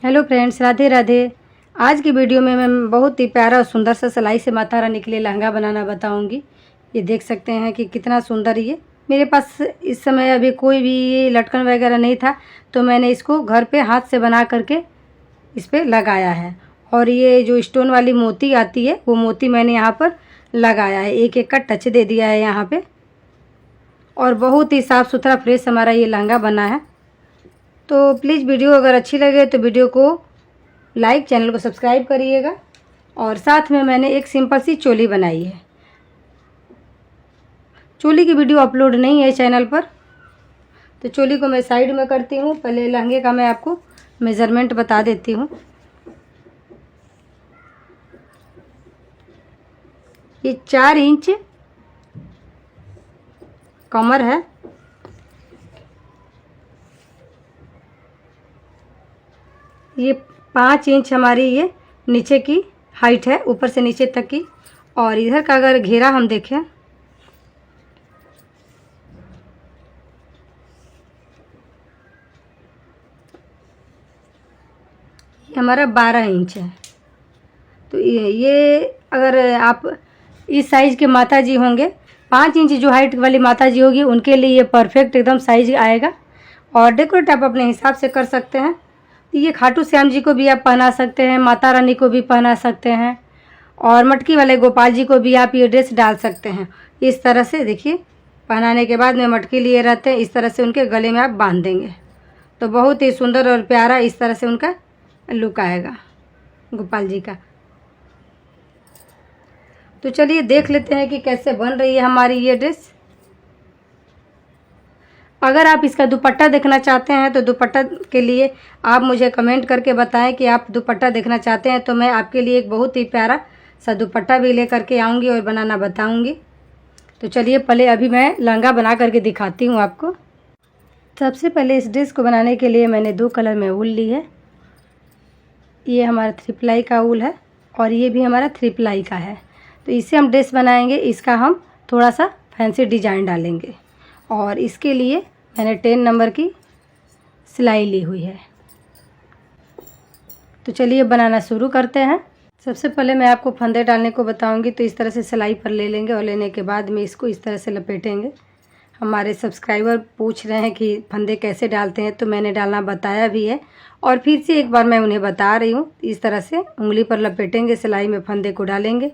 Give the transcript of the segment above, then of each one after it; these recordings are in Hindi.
Hello friends, Radhe Radhe. आज की वीडियो में मैं बहुत ही प्यारा और सुंदर सा सिलाई से माता रानी के लिए लहंगा बनाना बताऊंगी। ये देख सकते हैं कि कितना सुंदर ये। मेरे पास इस समय अभी कोई भी लटकन वगैरह नहीं था, तो मैंने इसको घर पे हाथ से बना करके इस पर लगाया है। और ये जो स्टोन वाली मोती आती है वो मोती मैंने यहाँ पर लगाया है, एक एक का टच दे दिया है यहाँ पर। और बहुत ही साफ़ सुथरा फ्रेश हमारा ये लहंगा बना है। तो प्लीज़ वीडियो अगर अच्छी लगे तो वीडियो को लाइक, चैनल को सब्सक्राइब करिएगा। और साथ में मैंने एक सिंपल सी चोली बनाई है। चोली की वीडियो अपलोड नहीं है चैनल पर, तो चोली को मैं साइड में करती हूँ। पहले लहंगे का मैं आपको मेज़रमेंट बता देती हूँ। ये 4 इंच कमर है, ये 5 इंच हमारी ये नीचे की हाइट है, ऊपर से नीचे तक की। और इधर का अगर घेरा हम देखें, ये हमारा 12 इंच है। तो ये अगर आप इस साइज़ के माता जी होंगे, 5 इंच जो हाइट वाली माता जी होगी उनके लिए ये परफेक्ट एकदम साइज आएगा। और डेकोरेट आप अपने हिसाब से कर सकते हैं। तो ये खाटू श्याम जी को भी आप पहना सकते हैं, माता रानी को भी पहना सकते हैं, और मटकी वाले गोपाल जी को भी आप ये ड्रेस डाल सकते हैं। इस तरह से देखिए, पहनाने के बाद में मटकी लिए रहते हैं, इस तरह से उनके गले में आप बांध देंगे तो बहुत ही सुंदर और प्यारा इस तरह से उनका लुक आएगा गोपाल जी का। तो चलिए देख लेते हैं कि कैसे बन रही है हमारी ये ड्रेस। अगर आप इसका दुपट्टा देखना चाहते हैं तो दुपट्टा के लिए आप मुझे कमेंट करके बताएं कि आप दुपट्टा देखना चाहते हैं, तो मैं आपके लिए एक बहुत ही प्यारा सा दुपट्टा भी ले करके आऊँगी और बनाना बताऊँगी। तो चलिए पहले अभी मैं लहंगा बना करके दिखाती हूँ आपको। सबसे पहले इस ड्रेस को बनाने के लिए मैंने 2 कलर में ऊल ली है। ये हमारा 3 प्लाई का ऊल है और ये भी हमारा 3 प्लाई का है। तो इससे हम ड्रेस बनाएंगे, इसका हम थोड़ा सा फैंसी डिजाइन डालेंगे। और इसके लिए मैंने 10 नंबर की सिलाई ली हुई है। तो चलिए बनाना शुरू करते हैं। सबसे पहले मैं आपको फंदे डालने को बताऊंगी। तो इस तरह से सिलाई पर ले लेंगे और लेने के बाद में इसको इस तरह से लपेटेंगे। हमारे सब्सक्राइबर पूछ रहे हैं कि फंदे कैसे डालते हैं, तो मैंने डालना बताया भी है और फिर से एक बार मैं उन्हें बता रही हूँ। इस तरह से उंगली पर लपेटेंगे, सिलाई में फंदे को डालेंगे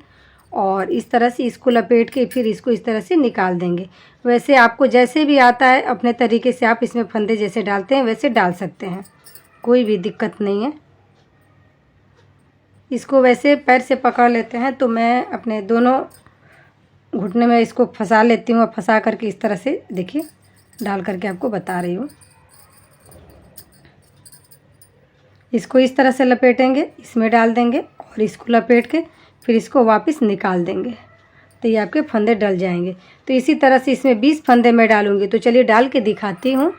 और इस तरह से इसको लपेट के फिर इसको इस तरह से निकाल देंगे। वैसे आपको जैसे भी आता है अपने तरीके से आप इसमें फंदे जैसे डालते हैं वैसे डाल सकते हैं, कोई भी दिक्कत नहीं है। इसको वैसे पैर से पकड़ लेते हैं, तो मैं अपने दोनों घुटने में इसको फंसा लेती हूँ और फंसा करके इस तरह से देखिए डाल करके आपको बता रही हूँ। इसको इस तरह से लपेटेंगे, इसमें डाल देंगे और इसको लपेट के फिर इसको वापस निकाल देंगे, तो ये आपके फंदे डल जाएंगे। तो इसी तरह से इसमें 20 फंदे मैं डालूंगी। तो चलिए डाल के दिखाती हूँ।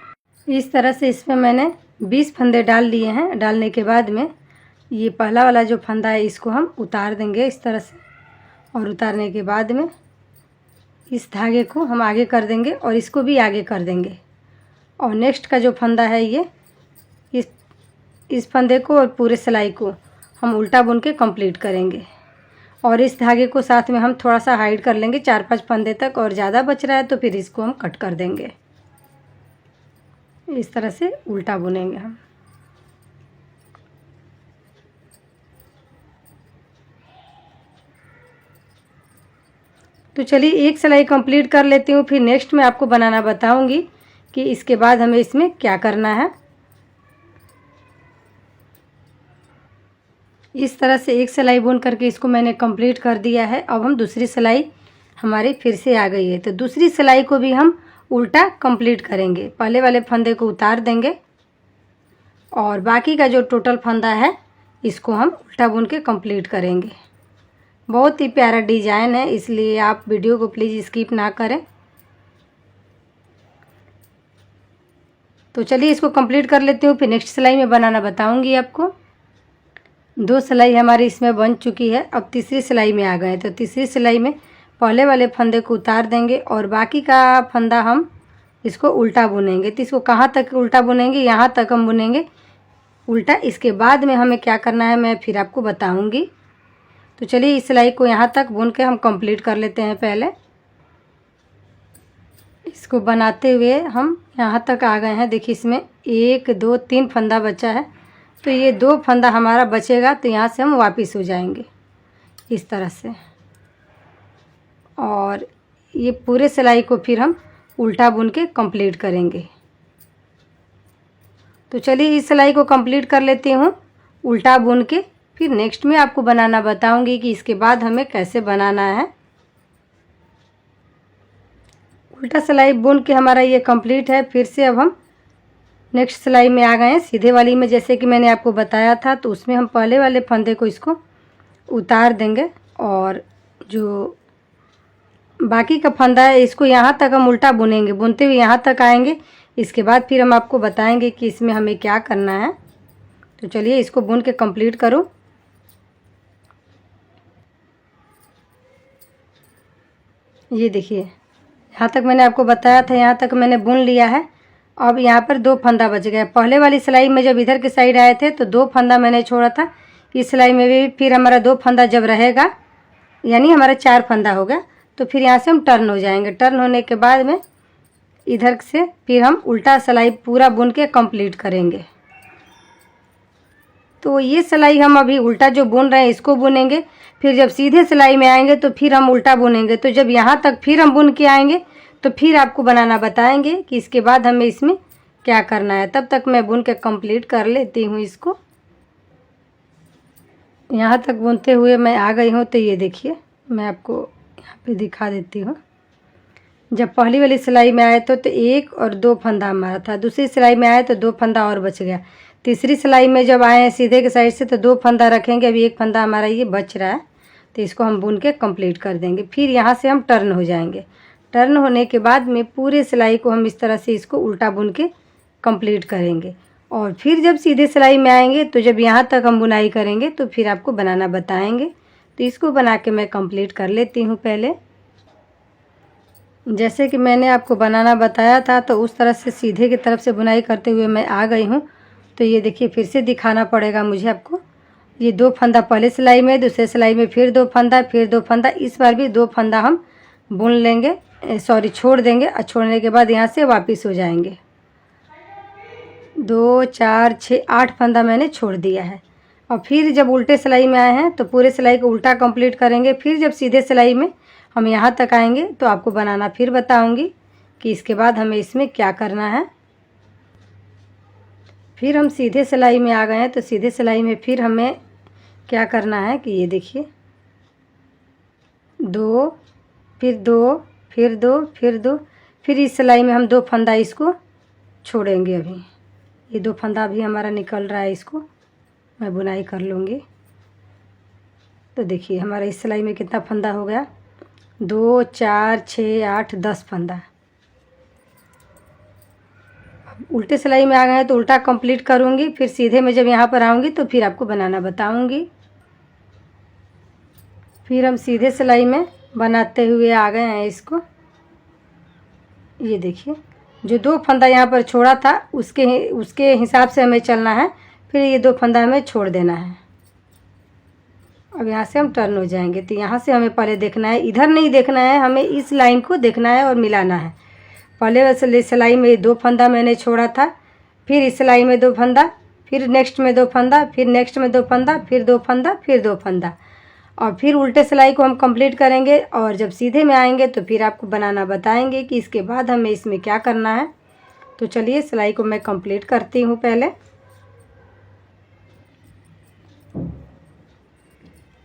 इस तरह से इसमें मैंने 20 फंदे डाल लिए हैं। डालने के बाद में ये पहला वाला जो फंदा है इसको हम उतार देंगे इस तरह से, और उतारने के बाद में इस धागे को हम आगे कर देंगे और इसको भी आगे कर देंगे। और नेक्स्ट का जो फंदा है ये इस फंदे को और पूरे सिलाई को हम उल्टा बुन के कंप्लीट करेंगे। और इस धागे को साथ में हम थोड़ा सा हाइड कर लेंगे 4-5 फंदे तक, और ज़्यादा बच रहा है तो फिर इसको हम कट कर देंगे। इस तरह से उल्टा बुनेंगे हम। तो चलिए एक सिलाई कंप्लीट कर लेती हूँ, फिर नेक्स्ट मैं आपको बनाना बताऊंगी कि इसके बाद हमें इसमें क्या करना है। इस तरह से एक सिलाई बुन करके इसको मैंने कंप्लीट कर दिया है। अब हम दूसरी सिलाई हमारी फिर से आ गई है, तो दूसरी सिलाई को भी हम उल्टा कंप्लीट करेंगे। पहले वाले फंदे को उतार देंगे और बाकी का जो टोटल फंदा है इसको हम उल्टा बुन के कंप्लीट करेंगे। बहुत ही प्यारा डिजाइन है, इसलिए आप वीडियो को प्लीज़ स्किप ना करें। तो चलिए इसको कंप्लीट कर लेती हूँ, फिर नेक्स्ट सिलाई में बनाना बताऊँगी आपको। 2 सिलाई हमारी इसमें बन चुकी है। अब तीसरी सिलाई में आ गए। तो तीसरी सिलाई में पहले वाले फंदे को उतार देंगे और बाकी का फंदा हम इसको उल्टा बुनेंगे। तो इसको कहाँ तक उल्टा बुनेंगे, यहाँ तक हम बुनेंगे उल्टा। इसके बाद में हमें क्या करना है मैं फिर आपको बताऊंगी। तो चलिए इस सिलाई को यहाँ तक बुन के हम कंप्लीट कर लेते हैं। पहले इसको बनाते हुए हम यहाँ तक आ गए हैं। देखिए इसमें 1 2 3 फंदा बचा है, तो ये 2 फंदा हमारा बचेगा, तो यहाँ से हम वापस हो जाएंगे इस तरह से। और ये पूरे सिलाई को फिर हम उल्टा बुन के कंप्लीट करेंगे। तो चलिए इस सिलाई को कंप्लीट कर लेती हूँ उल्टा बुन के, फिर नेक्स्ट में आपको बनाना बताऊंगी कि इसके बाद हमें कैसे बनाना है। उल्टा सिलाई बुन के हमारा ये कंप्लीट है। फिर से अब हम नेक्स्ट सिलाई में आ गए हैं, सीधे वाली में। जैसे कि मैंने आपको बताया था, तो उसमें हम पहले वाले फंदे को इसको उतार देंगे और जो बाकी का फंदा है इसको यहाँ तक हम उल्टा बुनेंगे। बुनते हुए यहाँ तक आएंगे, इसके बाद फिर हम आपको बताएंगे कि इसमें हमें क्या करना है। तो चलिए इसको बुन के कंप्लीट करो। ये देखिए यहाँ तक मैंने आपको बताया था, यहाँ तक मैंने बुन लिया है। अब यहाँ पर 2 फंदा बच गया। पहले वाली सिलाई में जब इधर के साइड आए थे तो 2 फंदा मैंने छोड़ा था। इस सिलाई में भी फिर हमारा 2 फंदा जब रहेगा, यानी हमारा 4 फंदा हो गया, तो फिर यहाँ से हम टर्न हो जाएंगे। टर्न होने के बाद में इधर से फिर हम उल्टा सिलाई पूरा बुन के कंप्लीट करेंगे। तो ये सिलाई हम अभी उल्टा जो बुन रहे हैं इसको बुनेंगे, फिर जब सीधे सिलाई में आएंगे तो फिर हम उल्टा बुनेंगे। तो जब यहाँ तक फिर हम बुन के आएंगे तो फिर आपको बनाना बताएंगे कि इसके बाद हमें इसमें क्या करना है। तब तक मैं बुन के कंप्लीट कर लेती हूँ इसको। यहाँ तक बुनते हुए मैं आ गई हूँ। तो ये देखिए मैं आपको यहाँ पे दिखा देती हूँ। जब पहली वाली सिलाई में आए तो 1 और 2 फंदा हमारा था। दूसरी सिलाई में आए तो 2 फंदा और बच गया। तीसरी सिलाई में जब आए हैं सीधे के साइड से तो 2 फंदा रखेंगे। अभी 1 फंदा हमारा ये बच रहा है, तो इसको हम बुन के कंप्लीट कर देंगे। फिर यहाँ से हम टर्न हो जाएंगे। टर्न होने के बाद में पूरे सिलाई को हम इस तरह से इसको उल्टा बुन के कंप्लीट करेंगे। और फिर जब सीधे सिलाई में आएंगे तो जब यहाँ तक हम बुनाई करेंगे तो फिर आपको बनाना बताएंगे। तो इसको बना के मैं कंप्लीट कर लेती हूँ। पहले जैसे कि मैंने आपको बनाना बताया था तो उस तरह से सीधे की तरफ से बुनाई करते हुए मैं आ गई हूँ। तो ये देखिए फिर से दिखाना पड़ेगा मुझे आपको। ये 2 फंदा पहले सिलाई में, दूसरे सिलाई में फिर 2 फंदा, फिर 2 फंदा। इस बार भी 2 फंदा हम बुन लेंगे, छोड़ देंगे। और छोड़ने के बाद यहाँ से वापस हो जाएंगे। 2 4 6 8 फंदा मैंने छोड़ दिया है। और फिर जब उल्टे सिलाई में आए हैं तो पूरे सिलाई को उल्टा कंप्लीट करेंगे। फिर जब सीधे सिलाई में हम यहाँ तक आएंगे तो आपको बनाना फिर बताऊंगी कि इसके बाद हमें इसमें क्या करना है। फिर हम सीधे सिलाई में आ गए हैं। तो सीधे सिलाई में फिर हमें क्या करना है कि ये देखिए 2 फिर 2 फिर 2 फिर 2, फिर इस सिलाई में हम 2 फंदा इसको छोड़ेंगे। अभी ये 2 फंदा भी हमारा निकल रहा है, इसको मैं बुनाई कर लूँगी। तो देखिए हमारा इस सिलाई में कितना फंदा हो गया, 2 4 6 8 10 फंदा। उल्टे सिलाई में आ गए हैं तो उल्टा कंप्लीट करूँगी। फिर सीधे में जब यहाँ पर आऊँगी तो फिर आपको बनाना बताऊँगी। फिर हम सीधे सिलाई में बनाते हुए आ गए हैं इसको। ये देखिए जो 2 फंदा यहाँ पर छोड़ा था उसके हिसाब से हमें चलना है। फिर ये 2 फंदा हमें छोड़ देना है। अब यहाँ से हम टर्न हो जाएंगे। तो यहाँ से हमें पहले देखना है, इधर नहीं देखना है, हमें इस लाइन को देखना है और मिलाना है। पहले वाले सिलाई में 2 फंदा मैंने छोड़ा था, फिर इस सिलाई में 2 फंदा, फिर नेक्स्ट में 2 फंदा, फिर नेक्स्ट में 2 फंदा, फिर 2 फंदा, फिर 2 फंदा। और फिर उल्टे सिलाई को हम कंप्लीट करेंगे। और जब सीधे में आएंगे तो फिर आपको बनाना बताएंगे कि इसके बाद हमें इसमें क्या करना है। तो चलिए सिलाई को मैं कंप्लीट करती हूँ पहले।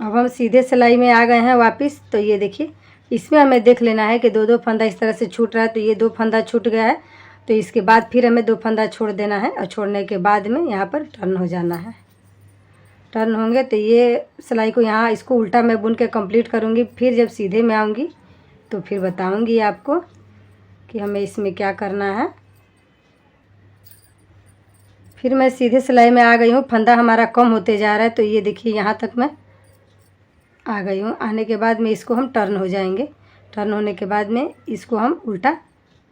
अब हम सीधे सिलाई में आ गए हैं वापस। तो ये देखिए इसमें हमें देख लेना है कि 2 फंदा इस तरह से छूट रहा है। तो ये 2 फंदा छूट गया है, तो इसके बाद फिर हमें 2 फंदा छोड़ देना है। और छोड़ने के बाद में यहाँ पर टर्न हो जाना है। टर्न होंगे तो ये सिलाई को यहाँ इसको उल्टा मैं बुन के कंप्लीट करूँगी। फिर जब सीधे में आऊँगी तो फिर बताऊँगी आपको कि हमें इसमें क्या करना है। फिर मैं सीधे सिलाई में आ गई हूँ। फंदा हमारा कम होते जा रहा है। तो ये देखिए यहाँ तक मैं आ गई हूँ। आने के बाद में इसको हम टर्न हो जाएंगे। टर्न होने के बाद में इसको हम उल्टा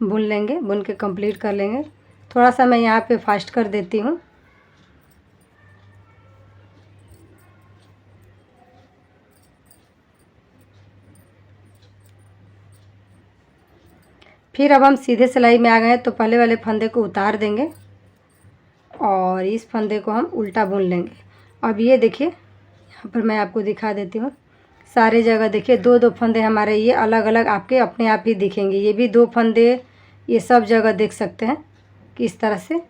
बुन लेंगे, बुन के कंप्लीट कर लेंगे। थोड़ा सा मैं यहाँ पे फास्ट कर देती हूँ। फिर अब हम सीधे सिलाई में आ गए हैं, तो पहले वाले फंदे को उतार देंगे और इस फंदे को हम उल्टा बुन लेंगे। अब ये देखिए, यहाँ पर मैं आपको दिखा देती हूँ, सारे जगह देखिए दो दो फंदे हमारे ये अलग अलग आपके अपने आप ही दिखेंगे। ये भी दो फंदे, ये सब जगह देख सकते हैं कि इस तरह से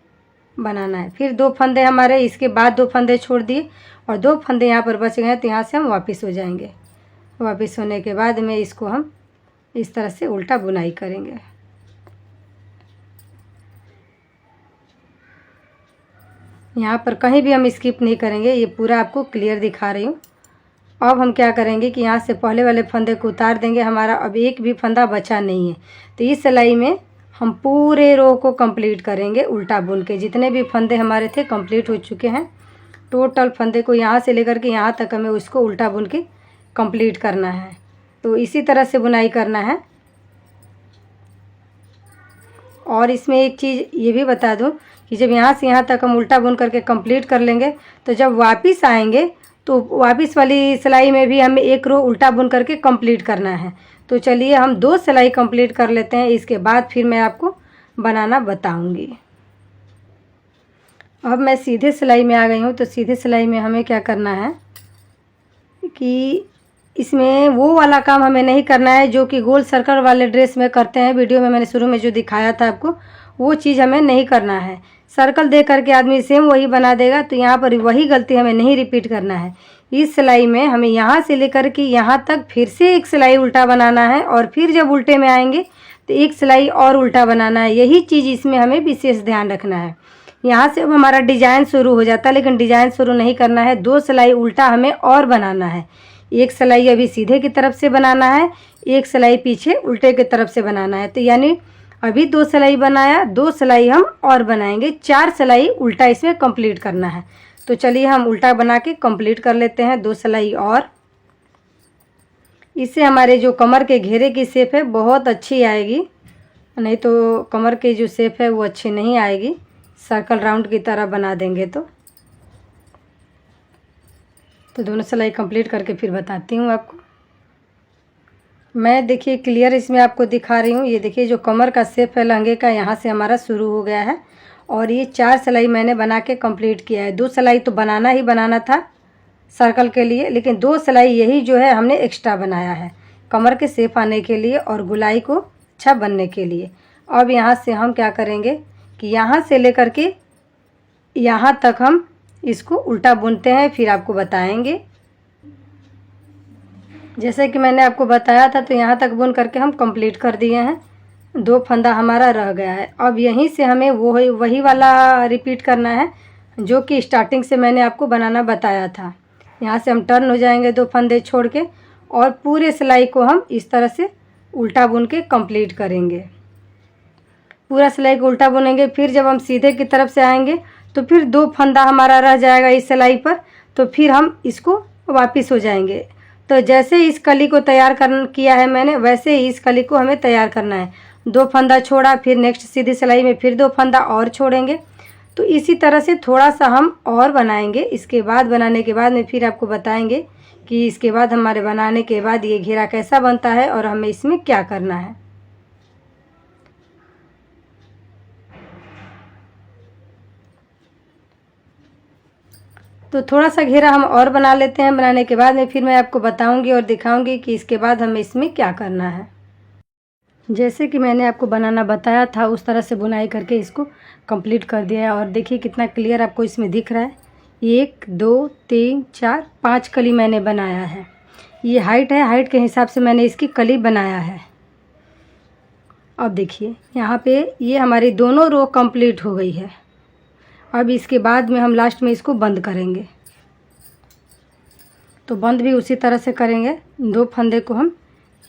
बनाना है। फिर दो फंदे हमारे, इसके बाद दो फंदे छोड़ दिए और दो फंदे यहाँ पर बच गए, तो यहाँ से हम वापस हो जाएंगे। वापस होने के बाद में इसको हम इस तरह से उल्टा बुनाई करेंगे। यहाँ पर कहीं भी हम स्किप नहीं करेंगे, ये पूरा आपको क्लियर दिखा रही हूँ। अब हम क्या करेंगे कि यहाँ से पहले वाले फंदे को उतार देंगे। हमारा अब एक भी फंदा बचा नहीं है, तो इस सिलाई में हम पूरे रो को कंप्लीट करेंगे उल्टा बुन के। जितने भी फंदे हमारे थे कंप्लीट हो चुके हैं। टोटल फंदे को यहाँ से लेकर के यहाँ तक हमें उसको उल्टा बुन के कंप्लीट करना है। तो इसी तरह से बुनाई करना है। और इसमें एक चीज़ ये भी बता दूं कि जब यहाँ से यहाँ तक हम उल्टा बुन करके कंप्लीट कर लेंगे, तो जब वापस आएंगे तो वापस वाली सिलाई में भी हमें एक रो उल्टा बुन करके कंप्लीट करना है। तो चलिए हम दो सिलाई कंप्लीट कर लेते हैं, इसके बाद फिर मैं आपको बनाना बताऊंगी। अब मैं सीधे सिलाई में आ गई हूँ। तो सीधे सिलाई में हमें क्या करना है कि इसमें वो वाला काम हमें नहीं करना है जो कि गोल सर्कल वाले ड्रेस में करते हैं। वीडियो में मैंने शुरू में जो दिखाया था आपको, वो चीज़ हमें नहीं करना है। सर्कल दे करके आदमी सेम वही बना देगा, तो यहाँ पर वही गलती हमें नहीं रिपीट करना है। इस सिलाई में हमें यहाँ से लेकर के यहाँ तक फिर से एक सिलाई उल्टा बनाना है, और फिर जब उल्टे में आएंगे तो एक सिलाई और उल्टा बनाना है। यही चीज़ इसमें हमें विशेष ध्यान रखना है। यहाँ से अब हमारा डिजाइन शुरू हो जाता है, लेकिन डिजाइन शुरू नहीं करना है। दो सिलाई उल्टा हमें और बनाना है। एक सिलाई अभी सीधे की तरफ से बनाना है, एक सिलाई पीछे उल्टे की तरफ से बनाना है। तो यानी अभी दो सिलाई बनाया, दो सिलाई हम और बनाएंगे, चार सिलाई उल्टा इसमें कंप्लीट करना है। तो चलिए हम उल्टा बना के कंप्लीट कर लेते हैं दो सिलाई और। इससे हमारे जो कमर के घेरे की शेप है बहुत अच्छी आएगी, नहीं तो कमर की जो शेप है वो अच्छी नहीं आएगी। सर्कल राउंड की तरह बना देंगे तो दोनों सिलाई कंप्लीट करके फिर बताती हूँ आपको। मैं देखिए क्लियर इसमें आपको दिखा रही हूँ। ये देखिए जो कमर का शेप है लहंगे का, यहाँ से हमारा शुरू हो गया है और ये चार सिलाई मैंने बना के कंप्लीट किया है। दो सिलाई तो बनाना ही बनाना था सर्कल के लिए, लेकिन दो सिलाई यही जो है हमने एक्स्ट्रा बनाया है कमर के शेप आने के लिए और गुलाई को अच्छा बनने के लिए। अब यहाँ से हम क्या करेंगे कि यहाँ से लेकर के यहाँ तक हम इसको उल्टा बुनते हैं, फिर आपको बताएंगे। जैसे कि मैंने आपको बताया था, तो यहाँ तक बुन करके हम कंप्लीट कर दिए हैं। दो फंदा हमारा रह गया है। अब यहीं से हमें वही वाला रिपीट करना है जो कि स्टार्टिंग से मैंने आपको बनाना बताया था। यहाँ से हम टर्न हो जाएंगे दो फंदे छोड़ के, और पूरे सिलाई को हम इस तरह से उल्टा बुन के कंप्लीट करेंगे। पूरा सिलाई को उल्टा बुनेंगे। फिर जब हम सीधे की तरफ से आएंगे तो फिर दो फंदा हमारा रह जाएगा इस सिलाई पर, तो फिर हम इसको वापस हो जाएंगे। तो जैसे इस कली को तैयार किया है मैंने, वैसे ही इस कली को हमें तैयार करना है। दो फंदा छोड़ा, फिर नेक्स्ट सीधी सिलाई में फिर दो फंदा और छोड़ेंगे। तो इसी तरह से थोड़ा सा हम और बनाएंगे। इसके बाद बनाने के बाद में फिर आपको बताएंगे कि इसके बाद हमारे बनाने के बाद ये घेरा कैसा बनता है और हमें इसमें क्या करना है। तो थोड़ा सा घेरा हम और बना लेते हैं। बनाने के बाद में फिर मैं आपको बताऊंगी और दिखाऊंगी कि इसके बाद हमें इसमें क्या करना है। जैसे कि मैंने आपको बनाना बताया था उस तरह से बुनाई करके इसको कंप्लीट कर दिया है। और देखिए कितना क्लियर आपको इसमें दिख रहा है। 1 2 3 4 5 कली मैंने बनाया है। ये हाइट है, हाइट के हिसाब से मैंने इसकी कली बनाया है। अब देखिए यहाँ पे ये हमारी दोनों रो कंप्लीट हो गई है। अब इसके बाद में हम लास्ट में इसको बंद करेंगे। तो बंद भी उसी तरह से करेंगे। दो फंदे को हम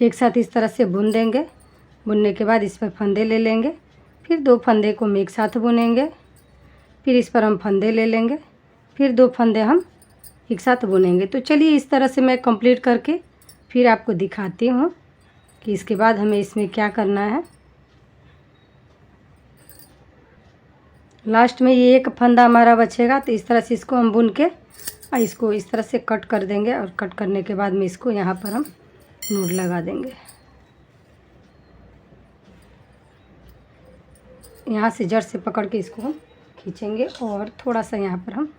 एक साथ इस तरह से बुन देंगे। बुनने के बाद इस पर फंदे ले लेंगे, फिर दो फंदे को हम एक साथ बुनेंगे, फिर इस पर हम फंदे ले लेंगे, फिर दो फंदे हम एक साथ बुनेंगे। तो चलिए इस तरह से मैं कंप्लीट करके फिर आपको दिखाती हूँ कि इसके बाद हमें इसमें क्या करना है। लास्ट में ये एक फंदा हमारा बचेगा, तो इस तरह से इसको हम बुन के और इसको इस तरह से कट कर देंगे। और कट करने के बाद में इसको यहाँ पर हम नोट लगा देंगे। यहाँ से जड़ से पकड़ के इसको हम खींचेंगे और थोड़ा सा यहाँ पर हम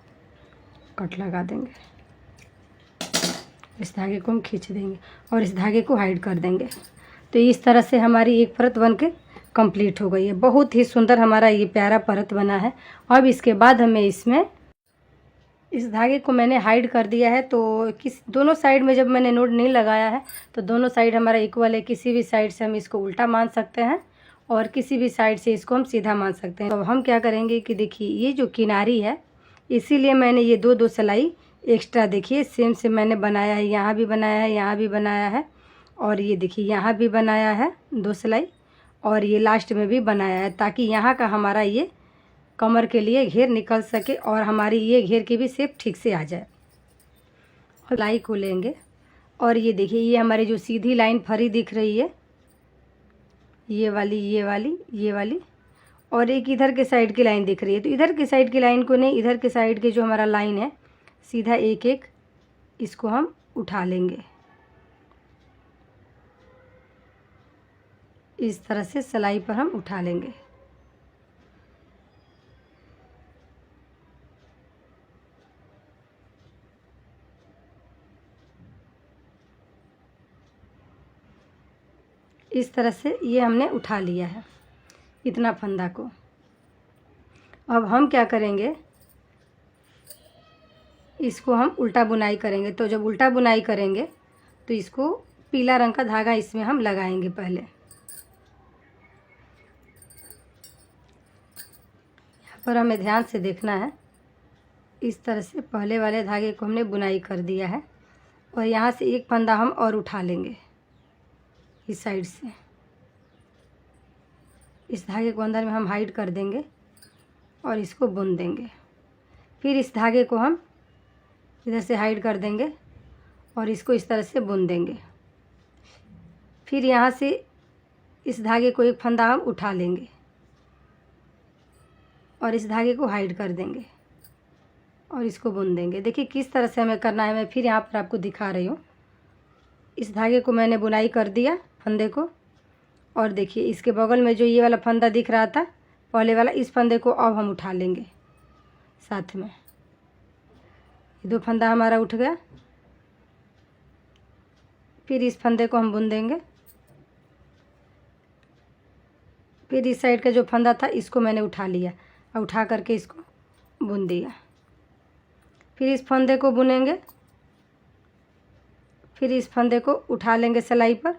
कट लगा देंगे। इस धागे को हम खींच देंगे और इस धागे को हाइड कर देंगे। तो इस तरह से हमारी एक परत बन के कंप्लीट हो गई है। बहुत ही सुंदर हमारा ये प्यारा परत बना है। अब इसके बाद हमें इसमें इस धागे को मैंने हाइड कर दिया है। तो दोनों साइड में जब मैंने नोट नहीं लगाया है तो दोनों साइड हमारा इक्वल है। किसी भी साइड से हम इसको उल्टा मान सकते हैं और किसी भी साइड से इसको हम सीधा मान सकते हैं। तो हम क्या करेंगे कि देखिए ये जो किनारी है, इसीलिए मैंने ये दो सिलाई एक्स्ट्रा देखिए सेम से मैंने बनाया है। यहाँ भी बनाया है, यहाँ भी बनाया है और ये देखिए यहाँ भी बनाया है 2 सिलाई और ये लास्ट में भी बनाया है, ताकि यहाँ का हमारा ये कमर के लिए घेर निकल सके और हमारी ये घेर की भी शेप ठीक से आ जाए। सिलाई को लेंगे और ये देखिए ये हमारी जो सीधी लाइन फरी दिख रही है, ये वाली ये वाली ये वाली, और एक इधर के साइड की लाइन दिख रही है। तो इधर की साइड की लाइन को नहीं, इधर के साइड के जो हमारा लाइन है सीधा एक एक इसको हम उठा लेंगे। इस तरह से सिलाई पर हम उठा लेंगे। इस तरह से ये हमने उठा लिया है इतना फंदा को। अब हम क्या करेंगे, इसको हम उल्टा बुनाई करेंगे। तो जब उल्टा बुनाई करेंगे तो इसको पीला रंग का धागा इसमें हम लगाएंगे। पहले यहाँ पर हमें ध्यान से देखना है। इस तरह से पहले वाले धागे को हमने बुनाई कर दिया है और यहाँ से एक फंदा हम और उठा लेंगे इस साइड से। इस धागे को अंदर में हम हाइड कर देंगे और इसको बुन देंगे। फिर इस धागे को हम इधर से हाइड कर देंगे और इसको इस तरह से बुन देंगे। फिर यहाँ से इस धागे को एक फंदा हम उठा लेंगे और इस धागे को हाइड कर देंगे और इसको बुन देंगे। देखिए किस तरह से हमें करना है, मैं फिर यहाँ पर आपको दिखा रही हूँ। इस धागे को मैंने बुनाई कर दिया फंदे को, और देखिए इसके बगल में जो ये वाला फंदा दिख रहा था पहले वाला, इस फंदे को अब हम उठा लेंगे साथ में। 2 फंदा हमारा उठ गया। फिर इस फंदे को हम बुन देंगे। फिर इस साइड का जो फंदा था इसको मैंने उठा लिया और उठा करके इसको बुन दिया। फिर इस फंदे को बुनेंगे। फिर इस फंदे को उठा लेंगे सिलाई पर।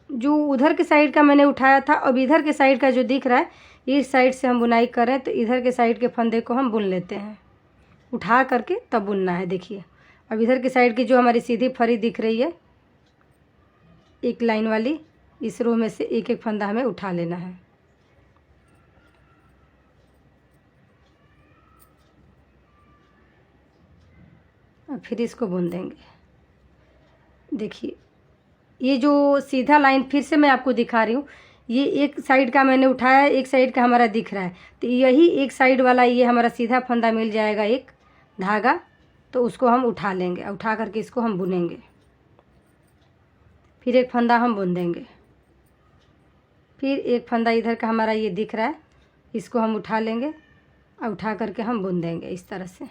जो उधर के साइड का मैंने उठाया था, अब इधर के साइड का जो दिख रहा है इस साइड से हम बुनाई कर रहे हैं, तो इधर के साइड के फंदे को हम बुन लेते हैं। उठा करके तब बुनना है। देखिए अब इधर की साइड की जो हमारी सीधी फरी दिख रही है एक लाइन वाली, इस रो में से एक एक फंदा हमें उठा लेना है। और फिर इसको बुन देंगे। देखिए ये जो सीधा लाइन फिर से मैं आपको दिखा रही हूँ, ये एक साइड का मैंने उठाया है, एक साइड का हमारा दिख रहा है, तो यही एक साइड वाला ये हमारा सीधा फंदा मिल जाएगा एक धागा, तो उसको हम उठा लेंगे। उठा करके इसको हम बुनेंगे। फिर एक फंदा हम बुन देंगे। फिर एक फंदा इधर का हमारा ये दिख रहा है, इसको हम उठा लेंगे और उठा करके हम बुन देंगे इस तरह से।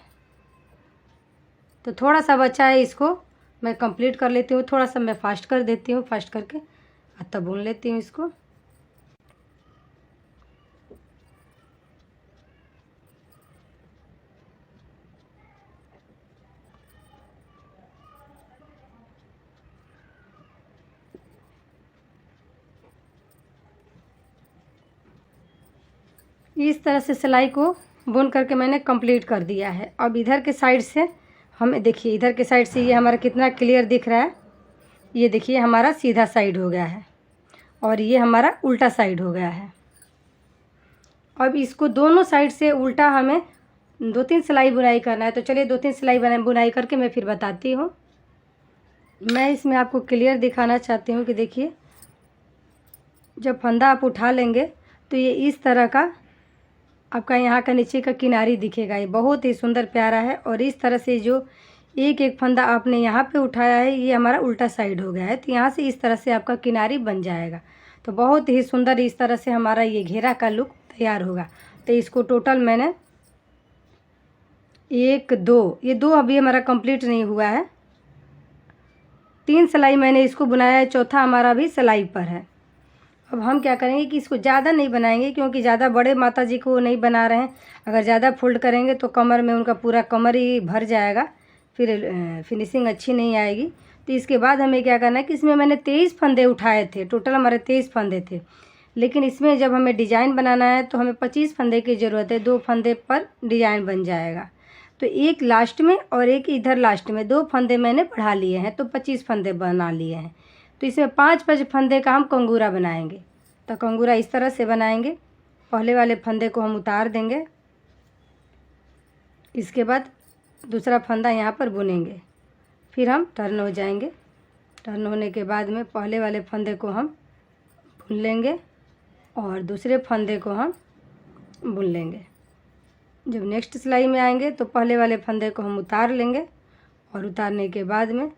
तो थोड़ा सा बचा है, इसको मैं कंप्लीट कर लेती हूँ। थोड़ा सा मैं फास्ट कर देती हूँ, फास्ट करके तब बुन लेती हूँ इसको। इस तरह से सिलाई को बुन करके मैंने कंप्लीट कर दिया है। अब इधर के साइड से हमें देखिए, इधर के साइड से ये हमारा कितना क्लियर दिख रहा है। ये देखिए हमारा सीधा साइड हो गया है और ये हमारा उल्टा साइड हो गया है। अब इसको दोनों साइड से उल्टा हमें 2-3 सिलाई बुनाई करना है। तो चलिए 2-3 सिलाई बुनाई करके मैं फिर बताती हूँ। मैं इसमें आपको क्लियर दिखाना चाहती हूँ कि देखिए जब फंदा आप उठा लेंगे तो ये इस तरह का आपका यहाँ का नीचे का किनारी दिखेगा। ये बहुत ही सुंदर प्यारा है। और इस तरह से जो एक एक फंदा आपने यहाँ पे उठाया है ये हमारा उल्टा साइड हो गया है, तो यहाँ से इस तरह से आपका किनारी बन जाएगा। तो बहुत ही सुंदर इस तरह से हमारा ये घेरा का लुक तैयार होगा। तो इसको टोटल मैंने 1 2 ये 2 अभी हमारा कंप्लीट नहीं हुआ है। 3 सिलाई मैंने इसको बुनाया है, चौथा हमारा भी सिलाई पर है। अब हम क्या करेंगे कि इसको ज़्यादा नहीं बनाएंगे, क्योंकि ज़्यादा बड़े माता जी को नहीं बना रहे हैं। अगर ज़्यादा फोल्ड करेंगे तो कमर में उनका पूरा कमर ही भर जाएगा, फिर फिनिशिंग अच्छी नहीं आएगी। तो इसके बाद हमें क्या करना है कि इसमें मैंने 23 फंदे उठाए थे, टोटल हमारे 23 फंदे थे। लेकिन इसमें जब हमें डिज़ाइन बनाना है तो हमें 25 फंदे की ज़रूरत है, 2 फंदे पर डिज़ाइन बन जाएगा। तो एक लास्ट में और एक इधर लास्ट में 2 फंदे मैंने बढ़ा लिए हैं, तो 25 फंदे बना लिए हैं। तो इसमें 5-5 फंदे का हम कंगूरा बनाएंगे। तो कंगूरा इस तरह से बनाएंगे। पहले वाले फंदे को हम उतार देंगे, इसके बाद दूसरा फंदा यहाँ पर बुनेंगे, फिर हम टर्न हो जाएंगे। टर्न होने के बाद में पहले वाले फंदे को हम बुन लेंगे और दूसरे फंदे को हम बुन लेंगे। जब नेक्स्ट सिलाई में आएंगे तो पहले वाले फंदे को हम उतार लेंगे और उतारने के बाद में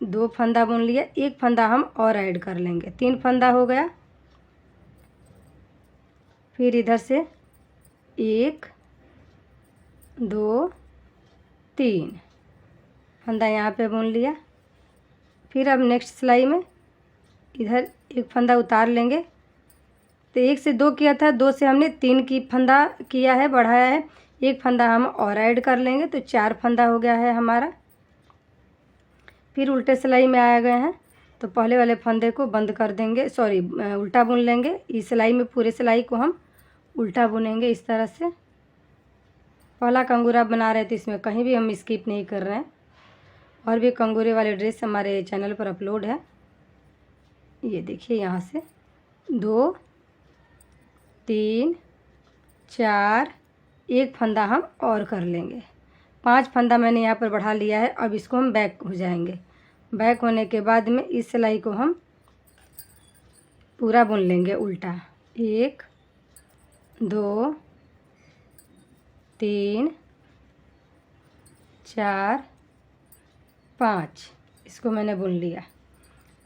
2 फंदा बुन लिया, 1 फंदा हम और ऐड कर लेंगे, 3 फंदा हो गया। फिर इधर से 1 2 3 फंदा यहाँ पे बुन लिया। फिर अब नेक्स्ट सिलाई में इधर 1 फंदा उतार लेंगे। तो 1 से 2 किया था, 2 से हमने 3 की फंदा किया है, बढ़ाया है। 1 फंदा हम और ऐड कर लेंगे, तो 4 फंदा हो गया है हमारा। फिर उल्टे सिलाई में आ गए हैं, तो पहले वाले फंदे को बंद कर देंगे, सॉरी उल्टा बुन लेंगे। इस सिलाई में पूरे सिलाई को हम उल्टा बुनेंगे इस तरह से। पहला कंगूरा बना रहे तो इसमें कहीं भी हम स्किप नहीं कर रहे हैं। और भी कंगूरे वाले ड्रेस हमारे चैनल पर अपलोड है। ये देखिए, यहाँ से 2 3 4 1 फंदा हम और कर लेंगे। 5 फंदा मैंने यहाँ पर बढ़ा लिया है। अब इसको हम बैक हो जाएंगे। बैक होने के बाद में इस सिलाई को हम पूरा बुन लेंगे उल्टा। 1 2 3 4 5 इसको मैंने बुन लिया।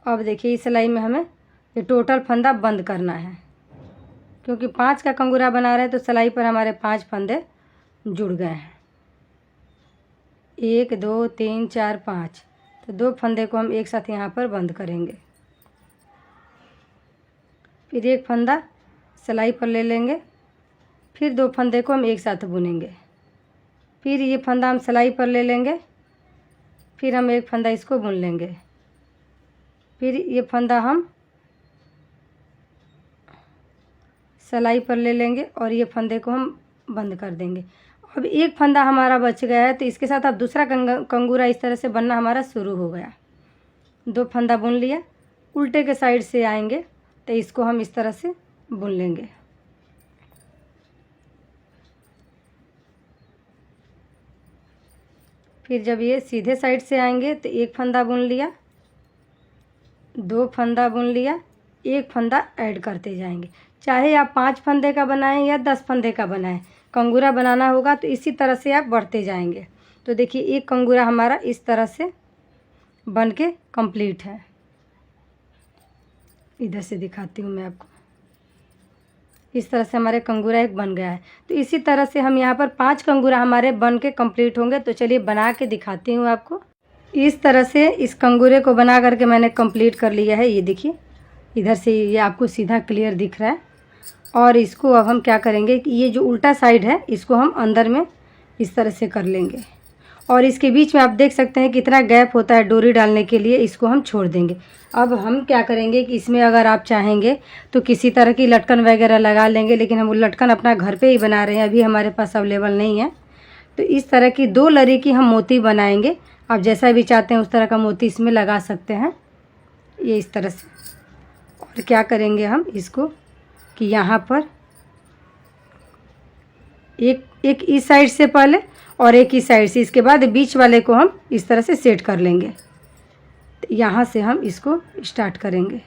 अब देखिए इस सिलाई में हमें ये टोटल फंदा बंद करना है, क्योंकि 5 का कंगूरा बना रहे हैं, तो सिलाई पर हमारे 5 फंदे जुड़ गए हैं। 1 2 3 4 5, तो 2 फंदे को हम एक साथ यहाँ पर बंद करेंगे। फिर 1 फंदा सिलाई पर ले लेंगे, फिर 2 फंदे को हम एक साथ बुनेंगे। फिर ये फंदा हम सिलाई पर ले लेंगे, फिर हम 1 फंदा इसको बुन लेंगे। फिर ये फंदा हम सिलाई पर ले लेंगे और ये फंदे को हम बंद कर देंगे। अब 1 फंदा हमारा बच गया है, तो इसके साथ अब दूसरा कंगूरा इस तरह से बनना हमारा शुरू हो गया। 2 फंदा बुन लिया, उल्टे के साइड से आएंगे, तो इसको हम इस तरह से बुन लेंगे। फिर जब ये सीधे साइड से आएंगे तो 1 फंदा बुन लिया, 2 फंदा बुन लिया, 1 फंदा ऐड करते जाएंगे। चाहे आप 5 फंदे का बनाएं या 10 फंदे का बनाएं, कंगूरा बनाना होगा तो इसी तरह से आप बढ़ते जाएंगे। तो देखिए एक कंगूरा हमारा इस तरह से बन के कंप्लीट है। इधर से दिखाती हूँ मैं आपको। इस तरह से हमारे कंगूरा एक बन गया है। तो इसी तरह से हम यहाँ पर 5 कंगूरा हमारे बन के कंप्लीट होंगे। तो चलिए बना के दिखाती हूँ आपको। इस तरह से इस कंगूरे को बना करके मैंने कंप्लीट कर लिया है। ये देखिए इधर से ये आपको सीधा क्लियर दिख रहा है। और इसको अब हम क्या करेंगे कि ये जो उल्टा साइड है इसको हम अंदर में इस तरह से कर लेंगे। और इसके बीच में आप देख सकते हैं कितना गैप होता है डोरी डालने के लिए, इसको हम छोड़ देंगे। अब हम क्या करेंगे कि इसमें अगर आप चाहेंगे तो किसी तरह की लटकन वगैरह लगा लेंगे, लेकिन हम वो लटकन अपना घर पे ही बना रहे हैं, अभी हमारे पास अवेलेबल नहीं है। तो इस तरह की 2 लरी की हम मोती बनाएंगे। आप जैसा भी चाहते हैं उस तरह का मोती इसमें लगा सकते हैं, ये इस तरह से। और क्या करेंगे हम इसको कि यहाँ पर एक इस साइड से पहले और एक इस साइड से, इसके बाद बीच वाले को हम इस तरह से सेट कर लेंगे। तो यहाँ से हम इसको स्टार्ट करेंगे।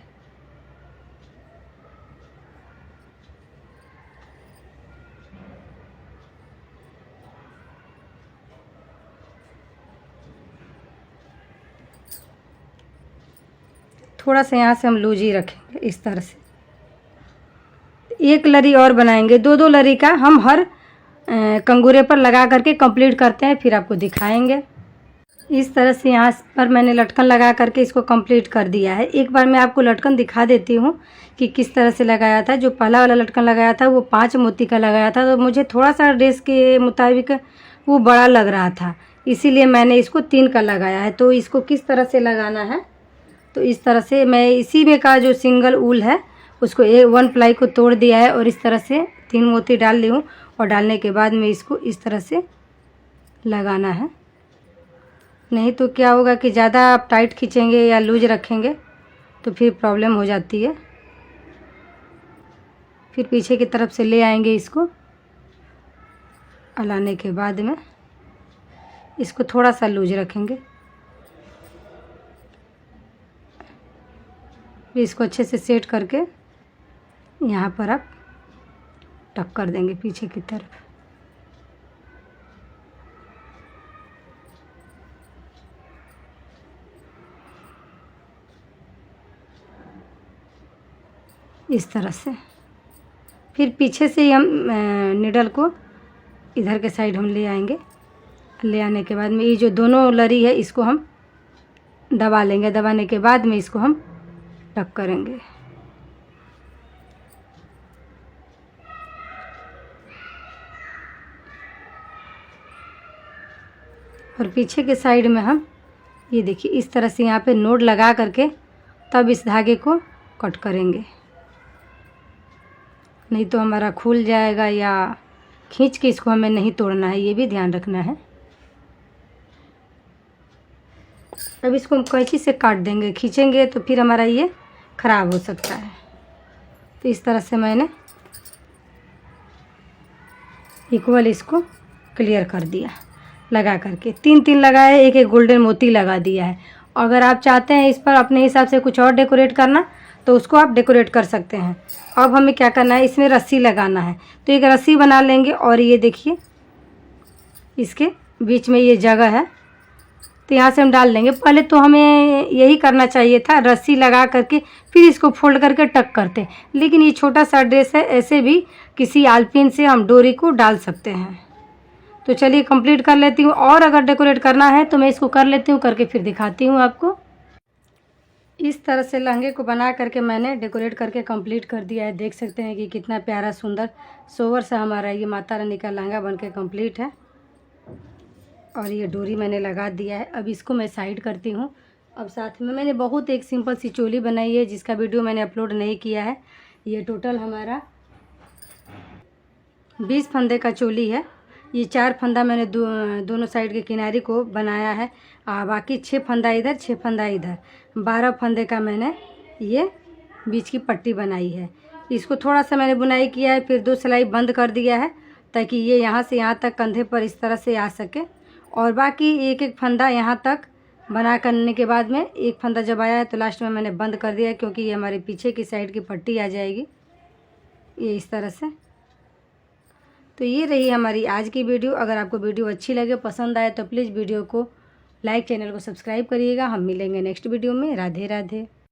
थोड़ा सा यहाँ से हम लूज ही रखेंगे इस तरह से। एक लरी और बनाएंगे, 2-2 लरी का हम हर कंगूरे पर लगा करके कंप्लीट करते हैं, फिर आपको दिखाएंगे। इस तरह से यहाँ पर मैंने लटकन लगा करके इसको कंप्लीट कर दिया है। एक बार मैं आपको लटकन दिखा देती हूँ कि किस तरह से लगाया था। जो पहला वाला लटकन लगाया था वो 5 मोती का लगाया था, तो मुझे थोड़ा सा ड्रेस के मुताबिक वो बड़ा लग रहा था, इसीलिए मैंने इसको 3 का लगाया है। तो इसको किस तरह से लगाना है, तो इस तरह से मैं इसी में का जो सिंगल ऊल है उसको 1 प्लाई को तोड़ दिया है और इस तरह से 3 मोती डाल ली हूँ। और डालने के बाद में इसको इस तरह से लगाना है। नहीं तो क्या होगा कि ज़्यादा आप टाइट खींचेंगे या लूज रखेंगे तो फिर प्रॉब्लम हो जाती है। फिर पीछे की तरफ से ले आएंगे इसको, लाने के बाद में इसको थोड़ा सा लूज रखेंगे। फिर इसको अच्छे से सेट करके यहाँ पर आप टक कर देंगे पीछे की तरफ। इस तरह से फिर पीछे से ही हम निडल को इधर के साइड हम ले आएंगे। ले आने के बाद में ये जो दोनों लरी है इसको हम दबा लेंगे। दबाने के बाद में इसको हम टक करेंगे। और पीछे के साइड में हम ये देखिए इस तरह से यहाँ पे नोट लगा करके तब इस धागे को कट करेंगे, नहीं तो हमारा खुल जाएगा या खींच के इसको हमें नहीं तोड़ना है, ये भी ध्यान रखना है। अब इसको हम कैंची से काट देंगे, खींचेंगे तो फिर हमारा ये ख़राब हो सकता है। तो इस तरह से मैंने इक्वल इसको क्लियर कर दिया लगा करके। 3-3 लगाए, एक गोल्डन मोती लगा दिया है। अगर आप चाहते हैं इस पर अपने हिसाब से कुछ और डेकोरेट करना तो उसको आप डेकोरेट कर सकते हैं। अब हमें क्या करना है, इसमें रस्सी लगाना है। तो एक रस्सी बना लेंगे और ये देखिए इसके बीच में ये जगह है, तो यहाँ से हम डाल लेंगे। पहले तो हमें यही करना चाहिए था, रस्सी लगा करके फिर इसको फोल्ड करके टक करते, लेकिन ये छोटा सा ड्रेस है, ऐसे भी किसी आलपिन से हम डोरी को डाल सकते हैं। तो चलिए कंप्लीट कर लेती हूँ, और अगर डेकोरेट करना है तो मैं इसको कर लेती हूँ, करके फिर दिखाती हूँ आपको। इस तरह से लहंगे को बना करके मैंने डेकोरेट करके कंप्लीट कर दिया है। देख सकते हैं कि कितना प्यारा सुंदर सोवर सा हमारा ये माता रानी का लहंगा बनके कंप्लीट है। और ये डोरी मैंने लगा दिया है। अब इसको मैं साइड करती हूँ। अब साथ में मैंने बहुत एक सिंपल सी चोली बनाई है जिसका वीडियो मैंने अपलोड नहीं किया है। ये टोटल हमारा 20 फंदे का चोली है। ये 4 फंदा मैंने दोनों साइड के किनारे को बनाया है, बाकी 6 फंदा इधर 6 फंदा इधर, 12 फंदे का मैंने ये बीच की पट्टी बनाई है। इसको थोड़ा सा मैंने बुनाई किया है, फिर 2 सिलाई बंद कर दिया है ताकि ये यहाँ से यहाँ तक कंधे पर इस तरह से आ सके। और बाकी एक एक फंदा यहाँ तक बना करने के बाद में एक फंदा जब आया है तो लास्ट में मैंने बंद कर दिया, क्योंकि ये हमारे पीछे की साइड की पट्टी आ जाएगी ये इस तरह से। तो ये रही हमारी आज की वीडियो। अगर आपको वीडियो अच्छी लगे, पसंद आए तो प्लीज़ वीडियो को लाइक, चैनल को सब्सक्राइब करिएगा। हम मिलेंगे नेक्स्ट वीडियो में। राधे राधे।